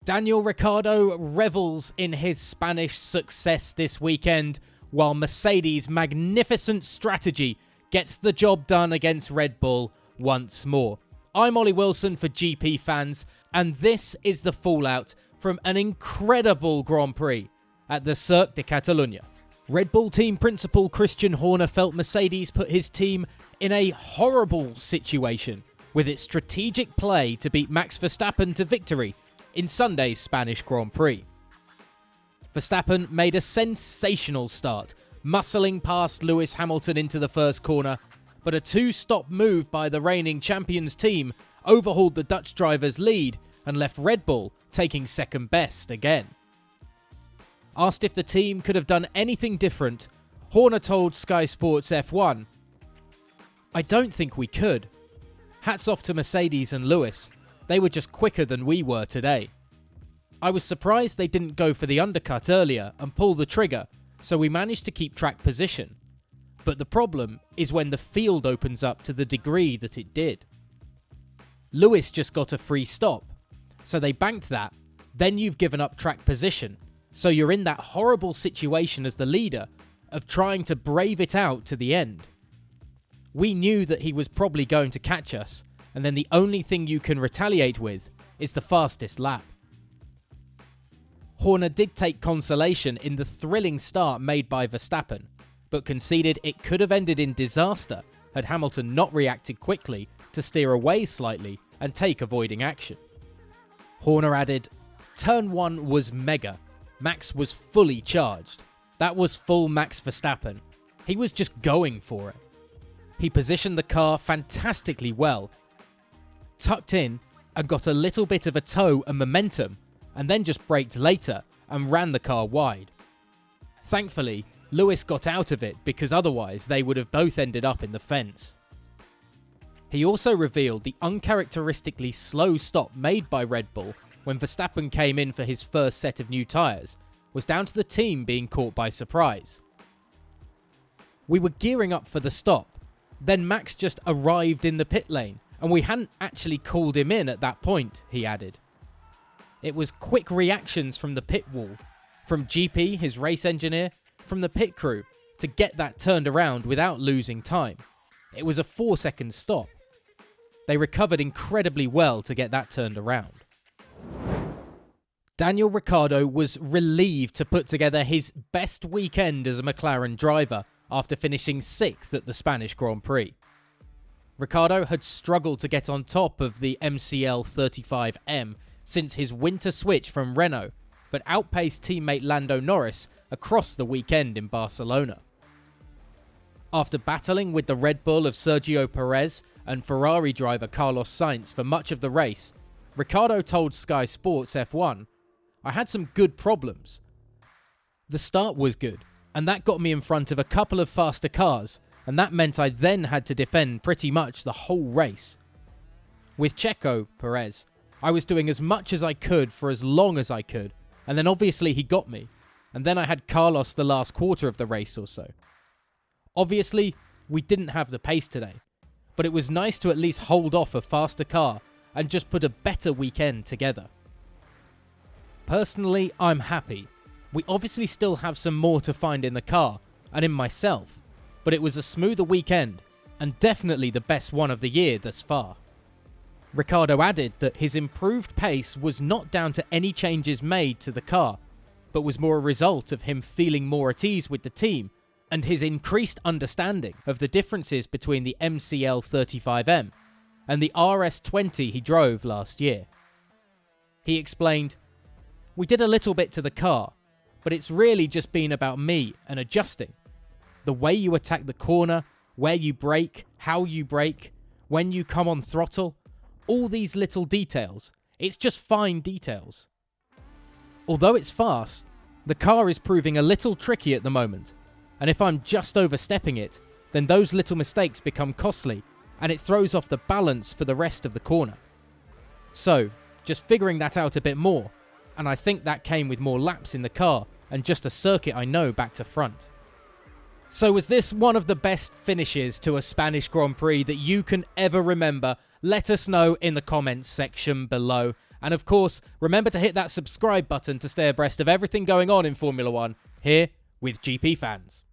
Daniel Ricciardo revels in his Spanish success this weekend, while Mercedes' magnificent strategy gets the job done against Red Bull once more. I'm Ollie Wilson for GPFans, and this is the fallout from an incredible Grand Prix at the Circuit de Catalunya. Red Bull team principal Christian Horner felt Mercedes put his team in a horrible situation with its strategic play to beat Max Verstappen to victory in Sunday's Spanish Grand Prix. Verstappen made a sensational start, muscling past Lewis Hamilton into the first corner, but a two-stop move by the reigning champions team overhauled the Dutch driver's lead and left Red Bull taking second best again. Asked if the team could have done anything different, Horner told Sky Sports F1, "I don't think we could. Hats off to Mercedes and Lewis. They were just quicker than we were today. I was surprised they didn't go for the undercut earlier and pull the trigger, so we managed to keep track position. But the problem is when the field opens up to the degree that it did. Lewis just got a free stop, so they banked that, then you've given up track position, so you're in that horrible situation as the leader of trying to brave it out to the end. We knew that he was probably going to catch us, and then the only thing you can retaliate with is the fastest lap." Horner did take consolation in the thrilling start made by Verstappen, but conceded it could have ended in disaster had Hamilton not reacted quickly to steer away slightly and take avoiding action. Horner added, "Turn 1 was mega. Max was fully charged. That was full Max Verstappen. He was just going for it. He positioned the car fantastically well, tucked in and got a little bit of a toe and momentum, and then just braked later and ran the car wide. Thankfully, Lewis got out of it because otherwise they would have both ended up in the fence." He also revealed the uncharacteristically slow stop made by Red Bull when Verstappen came in for his first set of new tyres was down to the team being caught by surprise. "We were gearing up for the stop, then Max just arrived in the pit lane, and we hadn't actually called him in at that point," he added. "It was quick reactions from the pit wall, from GP, his race engineer, from the pit crew, to get that turned around without losing time. It was a 4-second stop. They recovered incredibly well to get that turned around." Daniel Ricciardo was relieved to put together his best weekend as a McLaren driver after finishing 6th at the Spanish Grand Prix. Ricciardo had struggled to get on top of the MCL 35M since his winter switch from Renault, but outpaced teammate Lando Norris across the weekend in Barcelona. After battling with the Red Bull of Sergio Perez and Ferrari driver Carlos Sainz for much of the race, Ricciardo told Sky Sports F1, "I had some good problems. The start was good, and that got me in front of a couple of faster cars, and that meant I then had to defend pretty much the whole race. With Checo Perez, I was doing as much as I could for as long as I could, and then obviously he got me, and then I had Carlos the last quarter of the race or so. Obviously, we didn't have the pace today, but it was nice to at least hold off a faster car and just put a better weekend together. Personally, I'm happy. We obviously still have some more to find in the car and in myself, but it was a smoother weekend and definitely the best one of the year thus far." Ricciardo added that his improved pace was not down to any changes made to the car, but was more a result of him feeling more at ease with the team and his increased understanding of the differences between the MCL 35M and the RS20 he drove last year. He explained, "We did a little bit to the car, but it's really just been about me and adjusting. The way you attack the corner, where you brake, how you brake, when you come on throttle, all these little details. It's just fine details. Although it's fast, the car is proving a little tricky at the moment, and if I'm just overstepping it, then those little mistakes become costly, and it throws off the balance for the rest of the corner. So, just figuring that out a bit more, and I think that came with more laps in the car and just a circuit I know back to front." So was this one of the best finishes to a Spanish Grand Prix that you can ever remember? Let us know in the comments section below. And of course, remember to hit that subscribe button to stay abreast of everything going on in Formula One here with GP Fans.